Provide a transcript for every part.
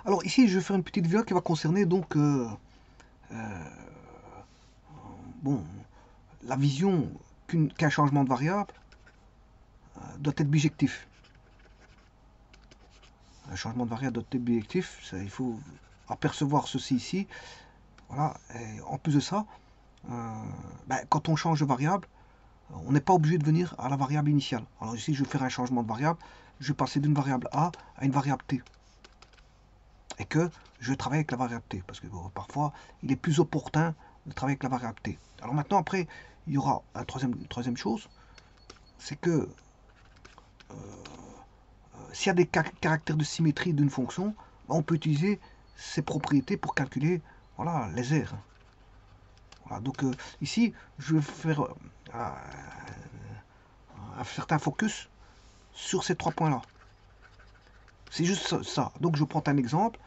Alors ici, je vais faire une petite vidéo qui va concerner donc bon, la vision qu'un changement de variable doit être bijectif. Un changement de variable doit être bijectif, il faut apercevoir ceci ici. Voilà. Et en plus de ça, quand on change de variable, on n'est pas obligé de venir à la variable initiale. Alors ici, je vais faire un changement de variable. Je vais passer d'une variable A à une variable T. Et que je travaille avec la variable T. Parce que parfois, il est plus opportun de travailler avec la variable T. Alors maintenant, après, il y aura une troisième chose. C'est que s'il y a des caractères de symétrie d'une fonction, on peut utiliser ces propriétés pour calculer voilà, les aires. Voilà, donc ici, je vais faire un certain focus sur ces trois points-là. C'est juste ça. Donc je prends un exemple,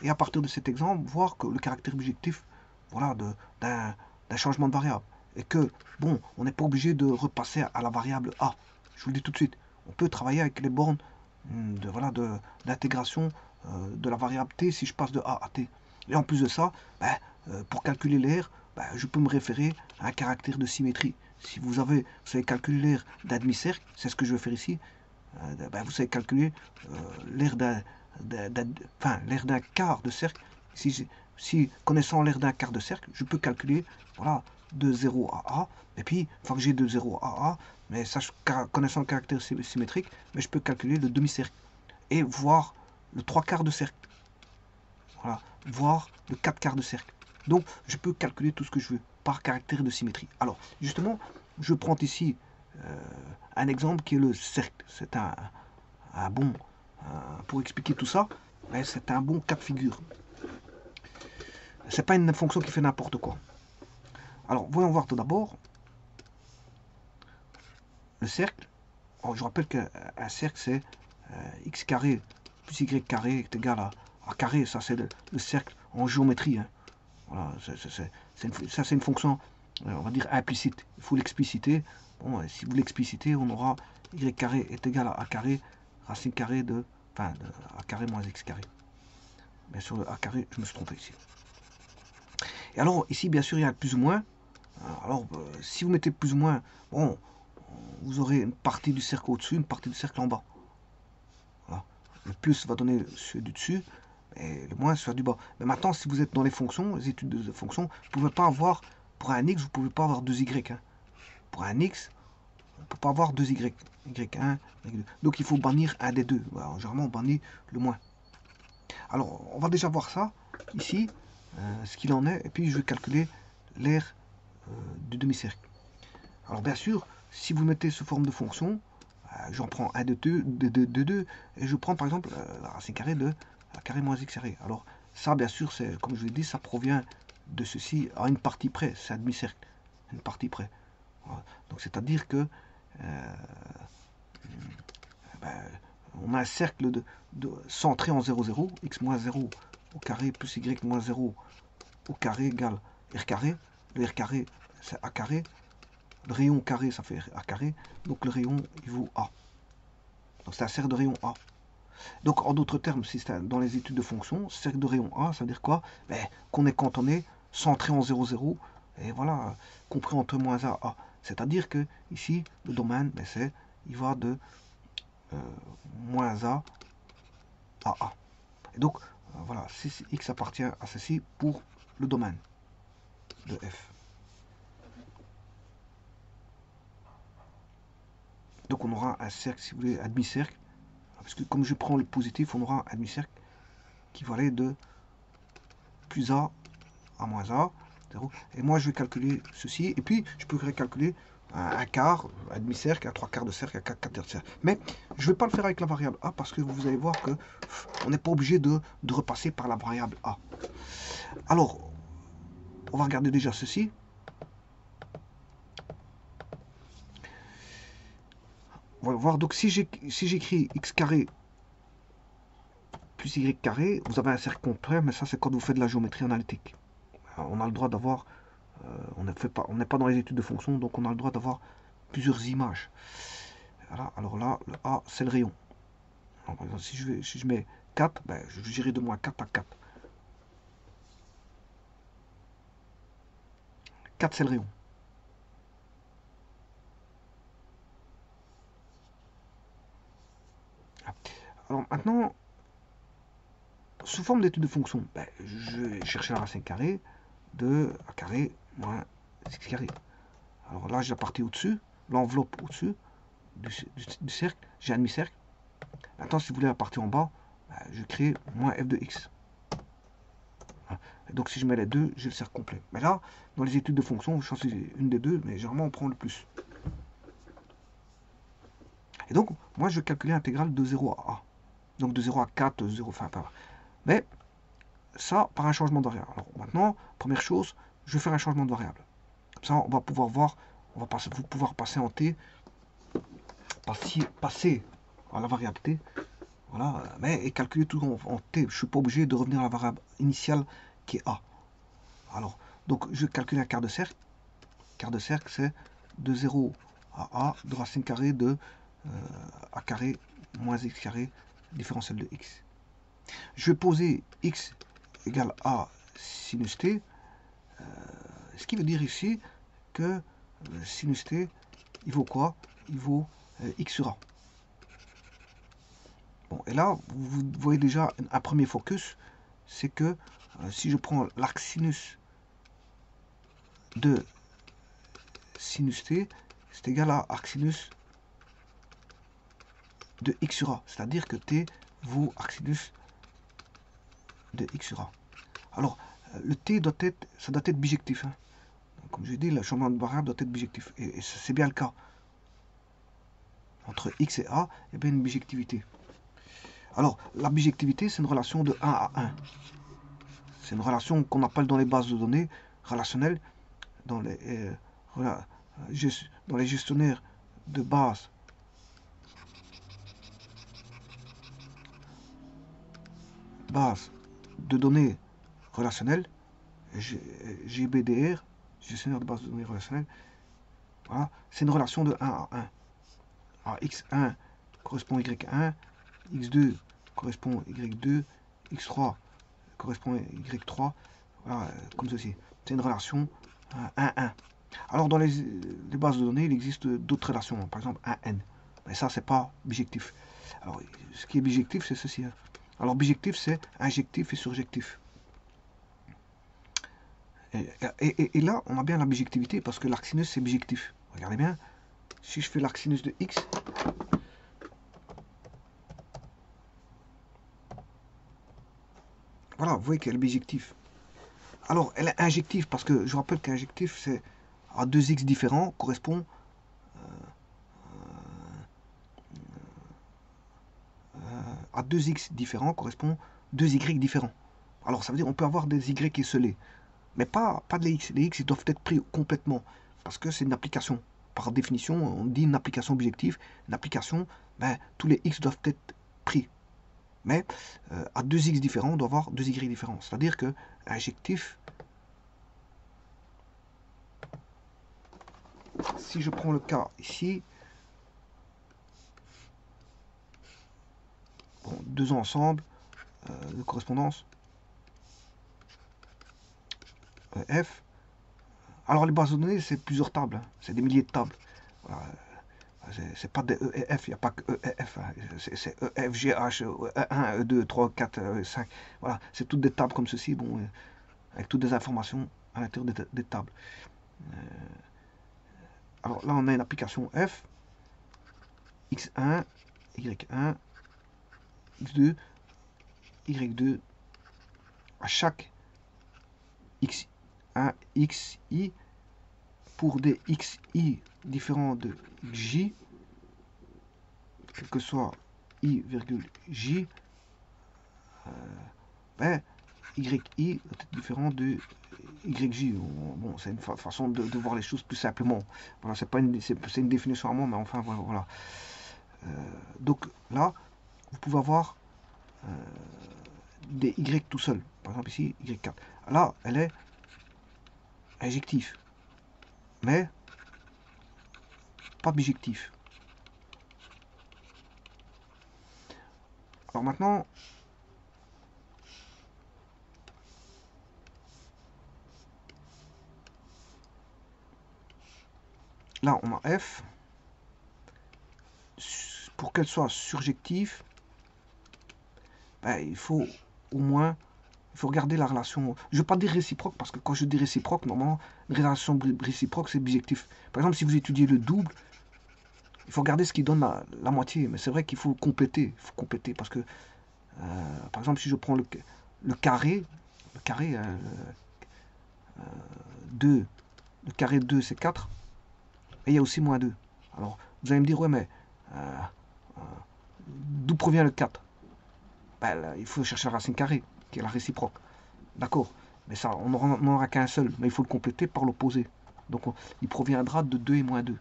et à partir de cet exemple, voir que le caractère bijectif voilà, d'un changement de variable. Et que, bon, on n'est pas obligé de repasser à la variable A. Je vous le dis tout de suite. On peut travailler avec les bornes d'intégration de la variable T si je passe de A à T. Et en plus de ça, pour calculer l'aire, je peux me référer à un caractère de symétrie. Si vous savez calculer l'aire d'un demi-cercle, c'est ce que je vais faire ici, vous savez calculer l'aire d'un quart de cercle. Si connaissant l'aire d'un quart de cercle, je peux calculer voilà, de 0 à A. Et puis, une fois que j'ai de 0 à A, mais connaissant le caractère symétrique, mais je peux calculer le demi-cercle. Et voir le 3 quarts de cercle. Voilà, voir le 4 quarts de cercle. Donc, je peux calculer tout ce que je veux par caractère de symétrie. Alors, justement, je prends ici un exemple qui est le cercle. C'est un bon, pour expliquer tout ça, c'est un bon cas de figure. C'est pas une fonction qui fait n'importe quoi. Alors, voyons voir tout d'abord le cercle. Alors, je rappelle qu'un cercle, c'est x carré plus y carré est égal à carré. Ça, c'est le cercle en géométrie. Hein. Voilà, ça, c'est une fonction, on va dire, implicite. Il faut l'expliciter. Bon, si vous l'explicitez, on aura y carré est égal à a carré, racine carrée de a carré moins x carré. Bien sûr, le a carré, je me suis trompé ici. Et alors, ici, bien sûr, il y a plus ou moins. Alors, si vous mettez plus ou moins, bon, vous aurez une partie du cercle au-dessus, une partie du cercle en bas. Voilà. Le plus va donner celui du dessus, et le moins celui du bas. Mais maintenant, si vous êtes dans les fonctions, les études de fonctions, vous ne pouvez pas avoir, pour un x, vous ne pouvez pas avoir 2y. Hein. Pour un x, on ne peut pas avoir 2y. y1, y2. Donc, il faut bannir un des deux. Alors, généralement, on bannit le moins. Alors, on va déjà voir ça, ici, ce qu'il en est, et puis je vais calculer l'aire du demi-cercle. Alors, bien sûr, si vous mettez sous forme de fonction, j'en prends un de 2, et je prends par exemple la racine carrée de a carré moins x carré. Alors, ça, bien sûr, c'est comme je vous l'ai dit, ça provient de ceci à une partie près, c'est un demi-cercle, une partie près. Voilà. Donc, c'est-à-dire que on a un cercle centré en 0, 0, x moins 0 au carré plus y moins 0 au carré égale r carré. Le r carré, c'est a carré. Le rayon carré, ça fait a carré. Donc le rayon, il vaut a. Donc c'est un cercle de rayon a. Donc en d'autres termes, si c'est dans les études de fonctions, cercle de rayon a, ça veut dire quoi? Qu'on est cantonné, centré en 0, 0, et voilà, compris entre moins a, a. C'est-à-dire que ici, le domaine, il va de moins a à a. Et donc, voilà, x appartient à ceci pour le domaine de f. Donc on aura un cercle, si vous voulez, un demi-cercle. Parce que comme je prends le positif, on aura un demi-cercle qui va aller de plus a à moins a. 0. Et moi, je vais calculer ceci. Et puis, je peux calculer un quart, un demi-cercle, un trois quarts de cercle, un quatre quarts de cercle. Mais je ne vais pas le faire avec la variable a parce que vous allez voir que on n'est pas obligé de repasser par la variable a. Alors, on va regarder déjà ceci. On va voir. Donc, si j'écris x carré plus y carré, vous avez un cercle complet, mais ça, c'est quand vous faites de la géométrie analytique. On a le droit d'avoir, on n'est pas dans les études de fonctions, donc on a le droit d'avoir plusieurs images. Voilà, alors là, le A, c'est le rayon. Alors, par exemple, si je mets 4, ben, je vais gérer de moins 4 à 4. 4, c'est le rayon. Alors maintenant, sous forme d'étude de fonction, ben, je vais chercher la racine carrée de a carré moins x carré. Alors là, j'ai la partie au-dessus, l'enveloppe au-dessus du cercle, j'ai un demi-cercle. Maintenant, si vous voulez la partie en bas, ben, je crée moins f de x. Donc si je mets les deux, j'ai le cercle complet. Mais là, dans les études de fonction, vous choisissez une des deux, mais généralement on prend le plus. Et donc, moi je vais calculer l'intégrale de 0 à a. Donc de 0 à 4, 0, enfin pas. Mais ça par un changement de variable. Alors maintenant, première chose, je vais faire un changement de variable. Comme ça, on va pouvoir voir, vous pouvoir passer en t, passer à la variable t, voilà, mais et calculer tout en t. Je ne suis pas obligé de revenir à la variable initiale qui est a. Alors, donc je vais calculer un quart de cercle. Quart de cercle, c'est de 0 à a de racine carrée de a carré moins x carré différentiel de x. Je vais poser x égale a sinus t, ce qui veut dire ici que sinus t, il vaut quoi? Il vaut x sur a. Bon, et là, vous voyez déjà un premier focus, c'est que si je prends l'arc sinus de sinus t, c'est égal à arc sinus de x sur a, c'est-à-dire que t vaut arc sinus de x sur a. Alors, le t doit être, ça doit être bijectif. Hein. Comme je dis, le changement de variable doit être bijectif. Et c'est bien le cas. Entre x et a, il y a bien une bijectivité. Alors, la bijectivité, c'est une relation de 1 à 1. C'est une relation qu'on appelle dans les bases de données relationnelles, dans les gestionnaires de base de données relationnelles, GBDR, gestionnaire de base de données relationnelles, voilà, c'est une relation de 1 à 1. Alors, x1 correspond à y1, x2 correspond à y2, x3 correspond à y3, voilà, comme ceci. C'est une relation 1-1. Alors, dans les bases de données, il existe d'autres relations, par exemple 1n. Mais ça, c'est pas bijectif. Alors, ce qui est bijectif, c'est ceci. Hein. Alors, bijectif, c'est injectif et surjectif. Et là, on a bien la bijectivité parce que l'arc sinus, c'est bijectif. Regardez bien, si je fais l'arc sinus de x, voilà, vous voyez qu'elle est bijective. Alors, elle est injective parce que je vous rappelle qu'injectif, c'est à 2x différents correspond à 2x différents correspond 2y différents. Alors, ça veut dire qu'on peut avoir des y isolés, mais pas de les x. Les x, ils doivent être pris complètement parce que c'est une application. Par définition, on dit une application objective. Une application, ben, tous les x doivent être pris. Mais à 2x différents, on doit avoir 2y différents. C'est-à-dire que injectif, si je prends le cas ici, bon, deux ensembles de correspondance, F. Alors les bases de données, c'est plusieurs tables, hein. C'est des milliers de tables. Voilà. C'est pas des E et F, il n'y a pas que E et F. Hein. C'est E, F, G, H, E1, E2, 3, 4, 5. Voilà, c'est toutes des tables comme ceci, bon, avec toutes des informations à l'intérieur des tables. Alors là, on a une application F, X1, Y1, X2, Y2, à chaque X1, XI, pour des XI différents de J, quel que soit I, J, ben, YI doit être différent de YJ. Bon, c'est une façon de voir les choses plus simplement. Voilà, c'est une définition à moi, mais enfin, voilà. Donc là, vous pouvez avoir des Y tout seul. Par exemple ici, Y4. Là, elle est injective, mais pas bijective. Alors maintenant, là, on a f. Pour qu'elle soit surjective, ben, il faut au moins, il faut regarder la relation. Je ne veux pas dire réciproque, parce que quand je dis réciproque, normalement, une relation réciproque, c'est bijectif. Par exemple, si vous étudiez le double, il faut regarder ce qui donne la moitié. Mais c'est vrai qu'il faut compléter. Il faut compléter, parce que, par exemple, si je prends le carré, 2, le carré de 2, c'est 4, et il y a aussi moins 2. Alors, vous allez me dire, ouais, mais d'où provient le 4? Ben, là, il faut chercher la racine carrée, qui est la réciproque. D'accord, mais ça, on n'en aura qu'un seul, mais il faut le compléter par l'opposé. Donc, il proviendra de 2 et moins 2.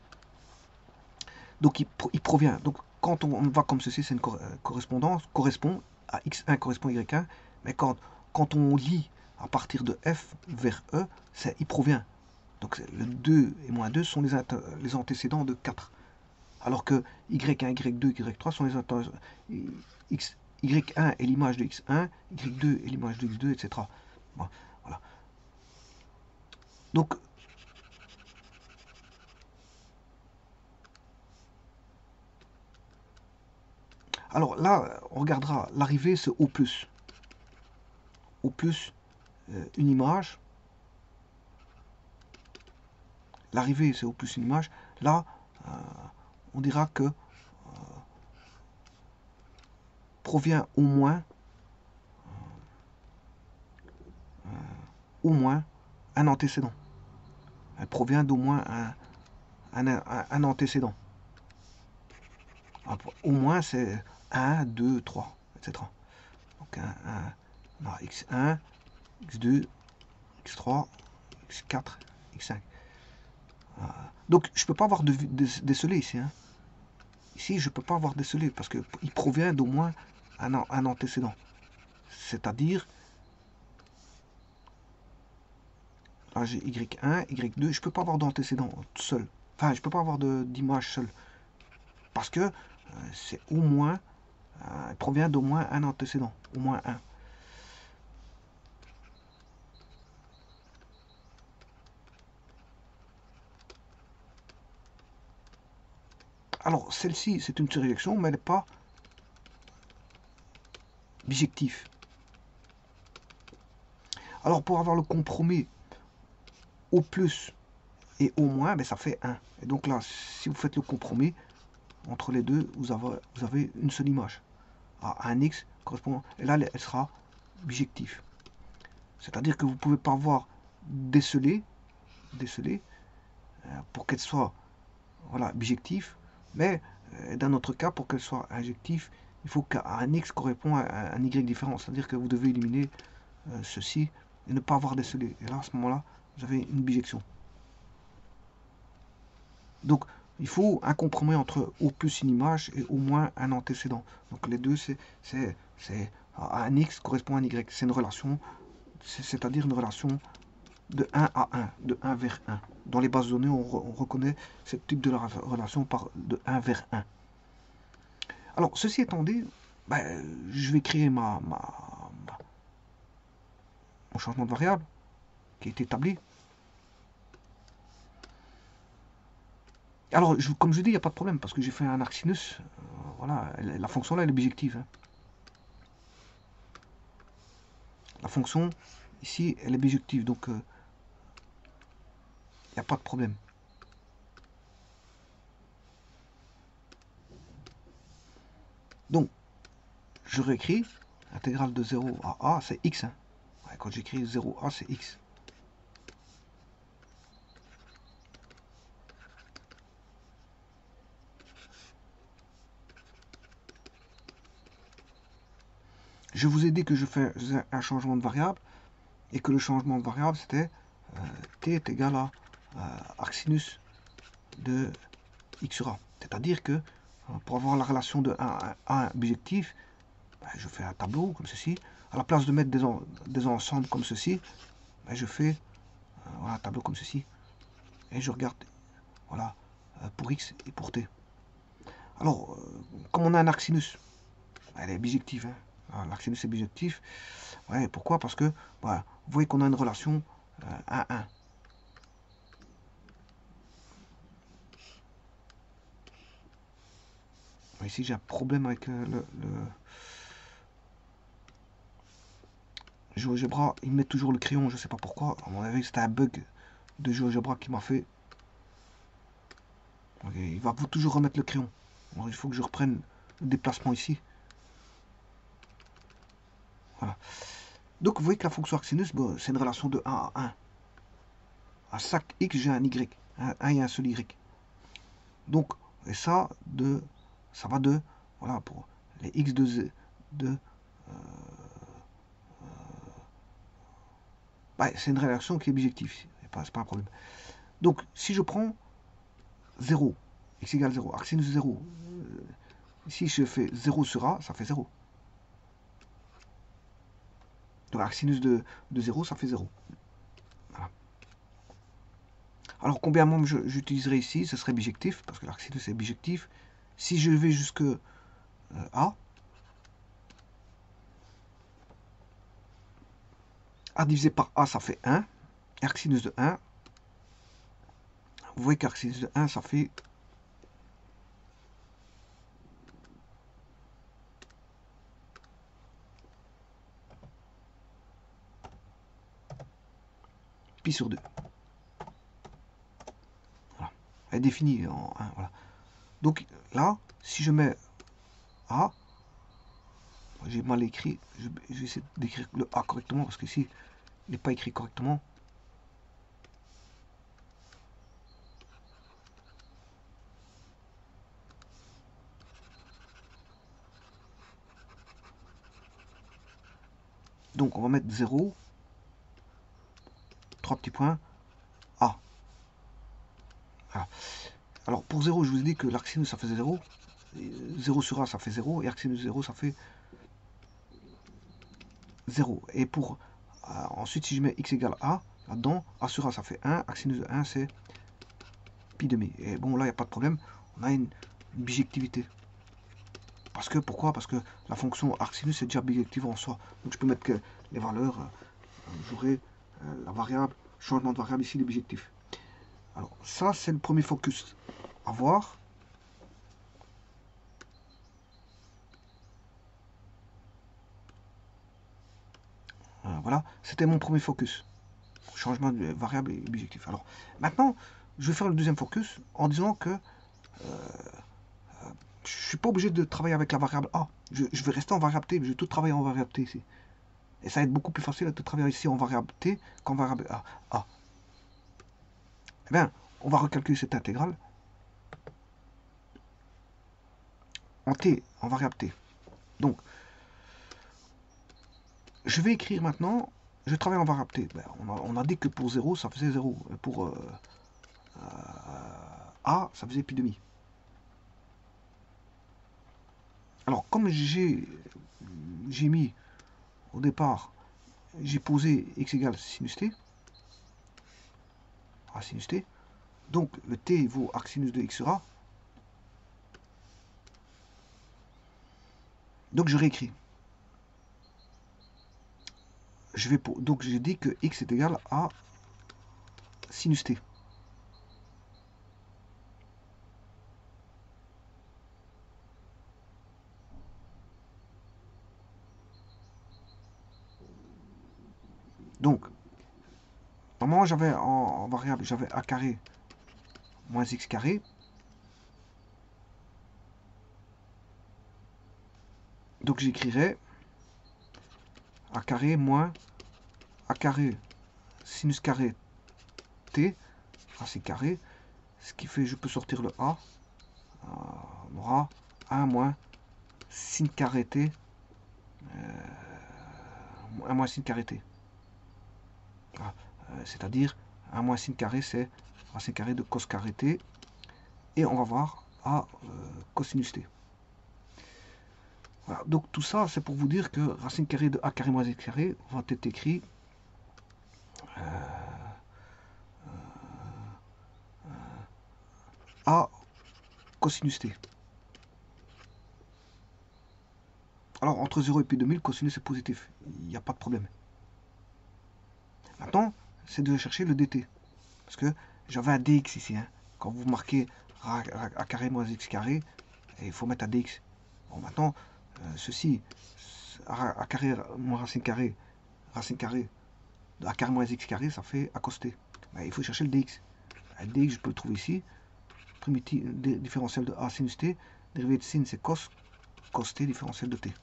Donc, il provient. Donc, quand on va comme ceci, c'est une correspondance, correspond à x1 correspond à y1, mais quand on lit à partir de f vers e, c'est il provient. Donc, le 2 et moins 2 sont les antécédents de 4. Alors que y1, y2, y3 sont les antécédents. Y1 est l'image de x1, y2 est l'image de x2, etc. Bon, voilà. Donc, alors là, on regardera l'arrivée, c'est O+. O+, une image. L'arrivée, c'est O+, une image. Là, on dira que provient au moins un antécédent. Elle provient d'au moins un antécédent. Au moins, c'est 1, 2, 3, etc. Donc, x1, x2, x3, x4, x5. Donc, je ne peux pas avoir décelé ici. Hein. Ici, je ne peux pas avoir décelé parce qu'il provient d'au moins un antécédent. C'est-à-dire, là j'ai y1, y2, je ne peux pas avoir d'antécédent seul. Enfin, je ne peux pas avoir d'image seule. Parce que c'est au moins, il provient d'au moins un antécédent. Au moins un. Alors, celle-ci, c'est une surjection, mais elle n'est pas bijective. Alors, pour avoir le compromis au plus et au moins, ben, ça fait 1. Et donc là, si vous faites le compromis entre les deux, vous avez une seule image. Un x correspond, et là, elle sera bijective. C'est-à-dire que vous ne pouvez pas avoir décelé pour qu'elle soit voilà, bijective, mais dans notre cas, pour qu'elle soit injective, il faut qu'un x correspond à un y différent. C'est-à-dire que vous devez éliminer ceci et ne pas avoir décelé. Et là, à ce moment-là, vous avez une bijection. Donc, il faut un compromis entre au plus une image et au moins un antécédent. Donc, les deux, c'est un x correspond à un y. C'est une relation, c'est-à-dire une relation de 1 à 1, de 1 vers 1. Dans les bases de données, on reconnaît ce type de relation par de 1 vers 1. Alors, ceci étant dit, ben, je vais créer mon changement de variable qui est établi. Alors, comme je dis, il n'y a pas de problème parce que j'ai fait un arc sinus. Voilà, la fonction là, elle est bijective. Hein. La fonction, ici, elle est bijective, donc il n'y a pas de problème. Donc, je réécris, intégrale de 0 à a, c'est x. Hein. Ouais, quand j'écris 0a, c'est x. Je vous ai dit que je fais un changement de variable et que le changement de variable, c'était t est égal à arc sinus de x sur a. C'est-à-dire que pour avoir la relation de 1 à 1 bijectif, ben, je fais un tableau comme ceci. À la place de mettre des ensembles comme ceci, ben, je fais voilà, un tableau comme ceci. Et je regarde voilà, pour x et pour t. Alors, comme on a un arc sinus, elle est bijective. Hein. L'arc sinus est bijectif. Ouais, pourquoi? Parce que voilà, vous voyez qu'on a une relation 1-1. Ici, j'ai un problème avec le GeoGebra. Il met toujours le crayon, je sais pas pourquoi. À mon avis, c'était un bug de GeoGebra qui m'a fait. Okay, il va toujours remettre le crayon. Alors, il faut que je reprenne le déplacement ici. Voilà. Donc, vous voyez que la fonction arcsinus, bon, c'est une relation de 1 à 1. À chaque x, j'ai un y. Un et un seul y. Donc, et ça, ça va de, voilà, pour les x de c'est une relation qui est objective. C'est pas un problème. Donc, si je prends 0, x égale 0, arcsinus 0, si je fais 0 sur a, ça fait 0. Donc, arcsinus de 0, ça fait 0. Voilà. Alors, combien de j'utiliserai ici? Ce serait bijectif, parce que l'arcsinus est bijectif. Si je vais jusque a divisé par a, ça fait 1. Arcsinus de 1, vous voyez qu'arcsinus de 1, ça fait pi sur 2. Voilà. Elle est définie en 1. Voilà. Donc là, si je mets a, j'ai mal écrit, je vais essayer d'écrire le a correctement, parce qu'ici, il n'est pas écrit correctement. Donc on va mettre 0, 3 petits points, A. Voilà. Alors pour 0, je vous ai dit que l'arcsinus ça faisait 0. 0 sur A ça fait 0, et arcsinus 0 ça fait 0. Et pour ensuite, si je mets x égale A, là-dedans, A sur A ça fait 1, arcsinus de 1 c'est pi demi. Et bon là il n'y a pas de problème, on a une bijectivité. Parce que, pourquoi? Parce que la fonction arcsinus est déjà bijective en soi. Donc je peux mettre que les valeurs, j'aurai la variable, changement de variable ici, les bijectifs. Alors ça c'est le premier focus à voir. Voilà, c'était mon premier focus. Changement de variable et bijectif. Alors maintenant, je vais faire le deuxième focus en disant que je ne suis pas obligé de travailler avec la variable A. Je vais rester en variable T, je vais tout travailler en variable T ici. Et ça va être beaucoup plus facile de travailler ici en variable T qu'en variable A. Eh bien, on va recalculer cette intégrale en T, en variable T. Donc, je vais écrire maintenant, je travaille en variable T. Ben, on a dit que pour 0, ça faisait 0. Pour A, ça faisait pi demi. Alors, comme j'ai mis au départ, j'ai posé x égale sinus t, à sinus t, donc le t vaut arcsinus de x sur a. Donc je réécris. Donc j'ai dit que x est égal à sinus t. Donc, normalement j'avais en variable, j'avais a carré moins x carré. Donc j'écrirais a carré moins a carré sinus carré t, racine carré, ce qui fait je peux sortir le a, on aura 1 moins sin carré t, 1 moins sin carré t. Voilà. C'est-à-dire 1 moins sin carré c'est racine carré de cos carré t, et on va voir à cosinus t. Voilà. Donc tout ça c'est pour vous dire que racine carrée de a carré moins x carré va être écrit à cosinus t. Alors entre 0 et pi 2000, cosinus est positif, il n'y a pas de problème. Maintenant, c'est de chercher le dt. Parce que j'avais un dx ici. Hein. Quand vous marquez a carré moins x carré, Et il faut mettre à dx. Bon, maintenant, ceci, a carré moins racine carré de a carré moins x carré, ça fait a cos t. Ben, il faut chercher le dx. Le dx, je peux le trouver ici. Primitif différentiel de a sinus t. Dérivé de sin, c'est cos t différentiel de t.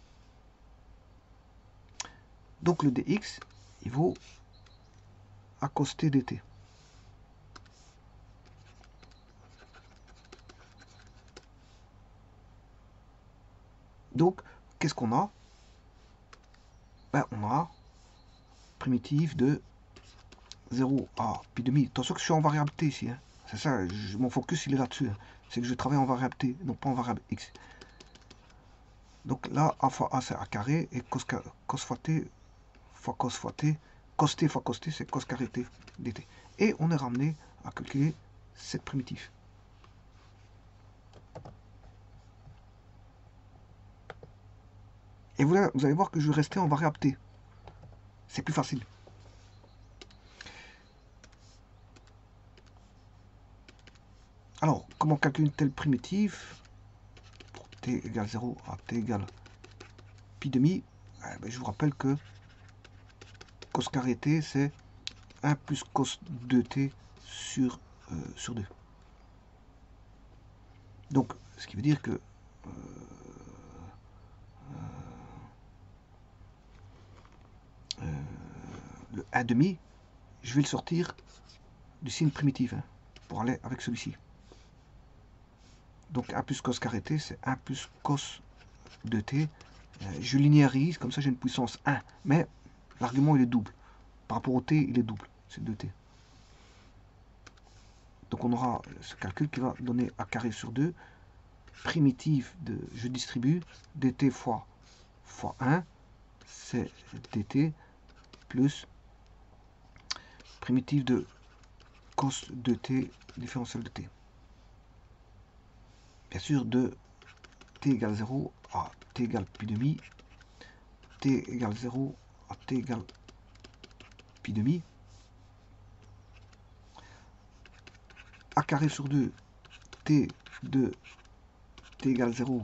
Donc le dx, il vaut a cos t dt. Donc, qu'est-ce qu'on a? Ben, on a primitive de 0 à pi demi. Attention que je suis en variable t ici. Hein. C'est ça, mon focus il est là-dessus. Hein. C'est que je travaille en variable t, non pas en variable x. Donc là, a fois a c'est a carré, et cos fois t fois t, cos t fois cos t, c'est cos carré t dt. Et on est ramené à calculer cette primitive. Et vous allez voir que je vais rester en variable t. C'est plus facile. Alors, comment calculer une telle primitive? Pour t égale 0 à t égale pi demi, je vous rappelle que cos carré t, c'est 1 plus cos 2t sur 2. Donc, ce qui veut dire que le 1 demi, je vais le sortir du signe primitif, hein, pour aller avec celui-ci. Donc 1 plus cos carré t, c'est 1 plus cos de t. Je linéarise, comme ça j'ai une puissance 1. Mais l'argument il est double. Par rapport au t, il est double. C'est 2t. Donc on aura ce calcul qui va donner a carré sur 2. Primitive de je distribue dt fois 1, c'est dt, plus primitive de cos de t différentiel de t. Bien sûr, de t égale 0 à t égale pi demi, t égale 0 à t égale pi demi, a carré sur 2, t de t égale 0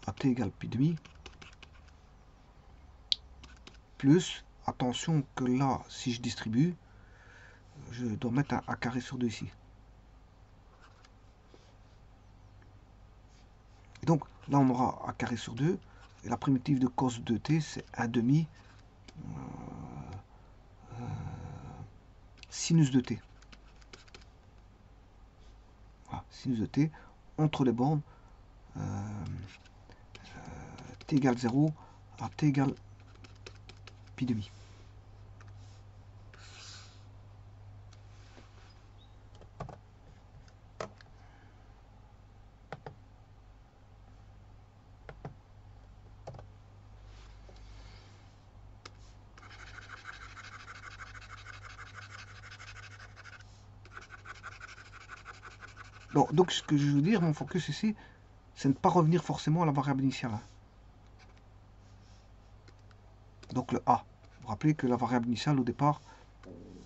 à t égale pi demi, plus, attention que là, si je distribue, je dois mettre un a carré sur 2 ici. Et donc, là, on aura a carré sur 2, et la primitive de cos de t, c'est 1 demi sinus de t. Voilà, sinus de t, entre les bornes, t égale 0 à t égale pi demi. Bon, donc ce que je veux dire, mon focus ici, c'est ne pas revenir forcément à la variable initiale. Donc le a. Vous vous rappelez que la variable initiale au départ,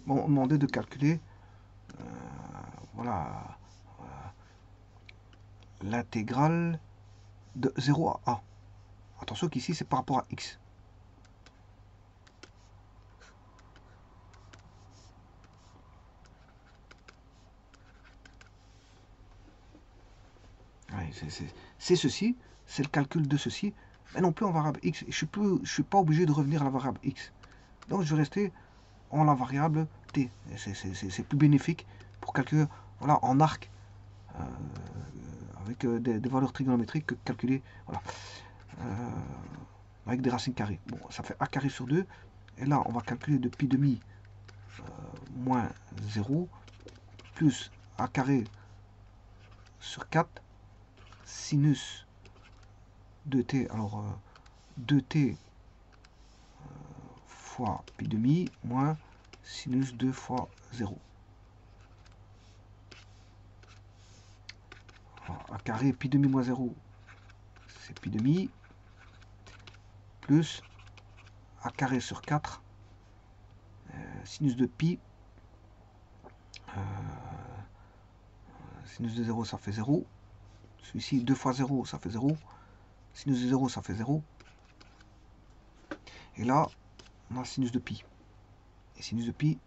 on demandait de calculer voilà, l'intégrale de 0 à a. Attention qu'ici c'est par rapport à x. Ouais, c'est ceci, c'est le calcul de ceci, mais non plus en variable x. Je suis pas obligé de revenir à la variable x. Donc je vais rester en la variable t. C'est plus bénéfique pour calculer voilà, en arc avec des valeurs trigonométriques que calculer voilà, avec des racines carrées. Bon, ça fait a carré sur 2. Et là, on va calculer de pi demi moins 0 plus a carré sur 4 sinus de t. Alors, 2t fois pi demi moins sinus 2 fois 0. Alors, a carré pi demi moins 0, c'est pi demi, plus a carré sur 4, sinus de pi, sinus de 0 ça fait 0, Celui-ci, 2 fois 0, ça fait 0. Sinus de 0, ça fait 0. Et là, on a sinus de pi. Et sinus de pi,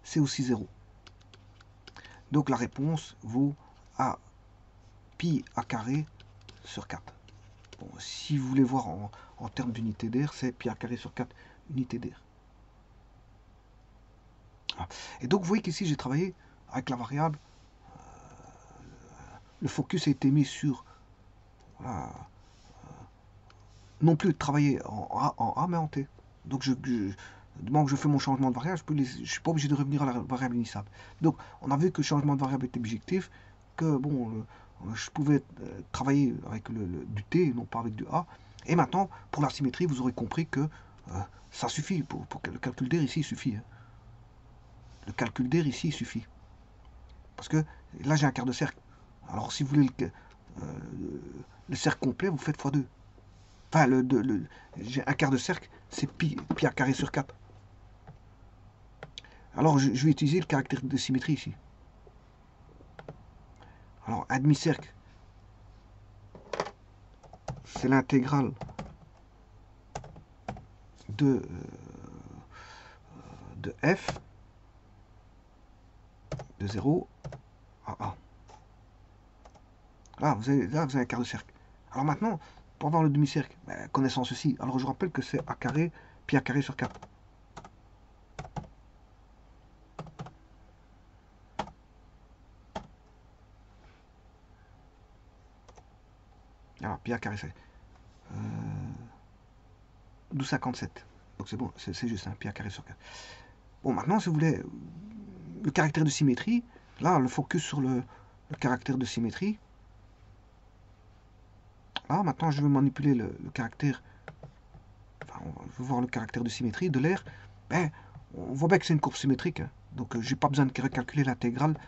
c'est aussi 0. Donc la réponse vaut à pi a carré sur 4. Bon, si vous voulez voir en termes d'unité d'air, c'est pi a carré sur 4 unités d'air. Et donc vous voyez qu'ici j'ai travaillé avec la variable. Le focus a été mis sur voilà, non plus de travailler en A mais en T. Donc du moment que je fais mon changement de variable, je ne suis pas obligé de revenir à la variable initiale. Donc on a vu que le changement de variable était objectif, que bon, je pouvais travailler avec du T, non pas avec du A. Et maintenant, pour la symétrie, vous aurez compris que ça suffit. Pour le calcul d'air ici, il suffit. Hein. Le calcul d'air ici, il suffit. Parce que là, j'ai un quart de cercle. Alors, si vous voulez le cercle complet, vous faites x2. Enfin, j'ai un quart de cercle, c'est pi a carré sur 4. Alors, je vais utiliser le caractère de symétrie ici. Alors, un demi-cercle, c'est l'intégrale de f de 0 à a. Là, vous avez un quart de cercle. Alors maintenant, pour avoir le demi-cercle, connaissant ceci, alors je rappelle que c'est a carré, pi a carré sur 4. Alors, pi a carré, c'est 12,57. Donc c'est bon, c'est juste un pi a carré sur 4. Bon, maintenant, si vous voulez, le caractère de symétrie, là, le focus sur le caractère de symétrie. Là, maintenant, je vais manipuler le caractère. Enfin, je vais voir le caractère de symétrie de l'air. Ben, on voit bien que c'est une courbe symétrique. Hein. Donc, j'ai pas besoin de recalculer l'intégrale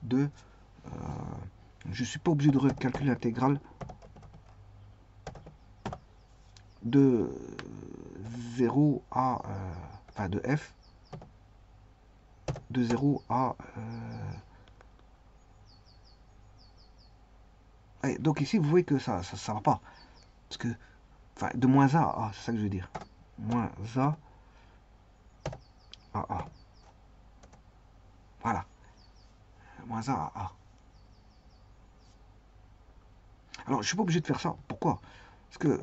de. Je suis pas obligé de recalculer l'intégrale de 0 à. Enfin, de f. De 0 à. Ouais, donc ici, vous voyez que ça va pas. Parce que. Enfin, de moins a à A, c'est ça que je veux dire. Moins a à A. Voilà. Moins a à A. Alors, je suis pas obligé de faire ça. Pourquoi? Parce que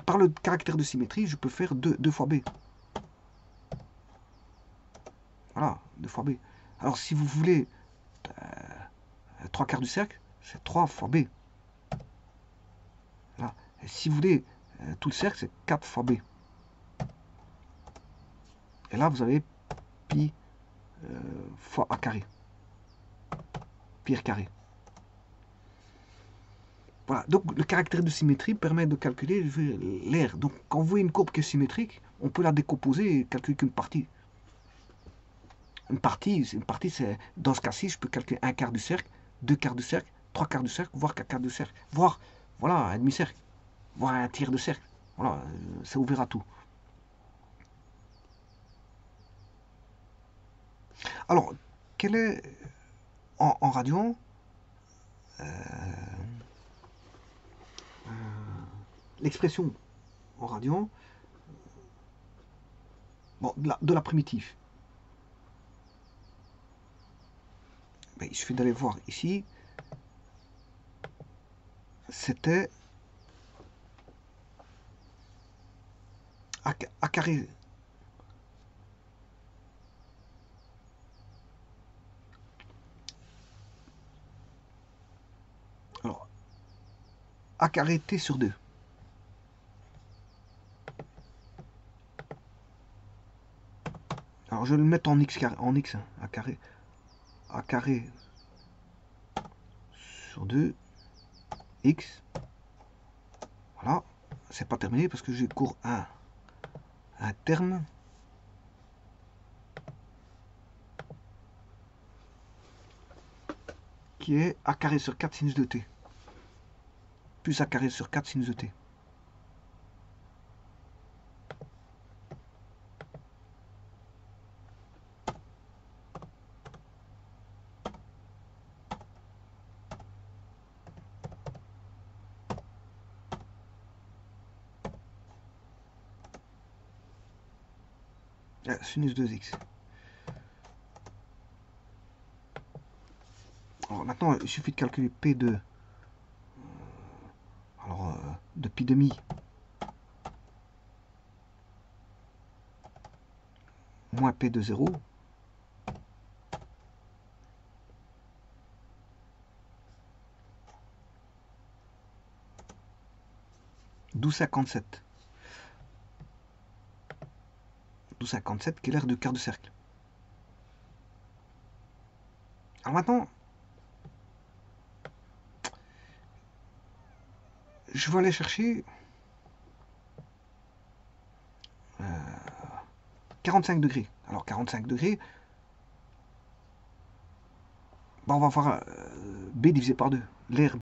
par le caractère de symétrie, je peux faire 2 fois B. Voilà, 2 fois B. Alors, si vous voulez 3 quarts du cercle, c'est 3 fois B. Voilà. Et si vous voulez tout le cercle, c'est 4 fois B. Et là, vous avez pi fois A carré. Pi R carré. Voilà, donc le caractère de symétrie permet de calculer l'air. Donc quand vous voyez une courbe qui est symétrique, on peut la décomposer et calculer qu'une partie. Une partie, c'est dans ce cas-ci, je peux calculer un quart du cercle, 2 quarts du cercle, 3 quarts du cercle, voire 4 quarts du cercle, voire voilà, un demi-cercle, voire un tiers de cercle. Voilà, c'est ouvert à tout. Alors, quelle est en radian l'expression en radian bon, de la primitive. Ben, il suffit d'aller voir ici. C'était A carré. Alors, A carré T sur 2. Alors, je vais le mettre en x, en x hein, A carré sur 2, x. Voilà, c'est pas terminé parce que j'ai cours un terme qui est A carré sur 4 sinus de t. Plus A carré sur 4 sinus de t. Sinus 2x. Alors maintenant, il suffit de calculer P de... Alors, de pi demi moins P de 0. D'où 57. D'où 57 qui est l'aire de quart de cercle. Alors maintenant, je vais aller chercher 45 degrés. Alors 45 degrés, bah on va voir B divisé par 2. L'air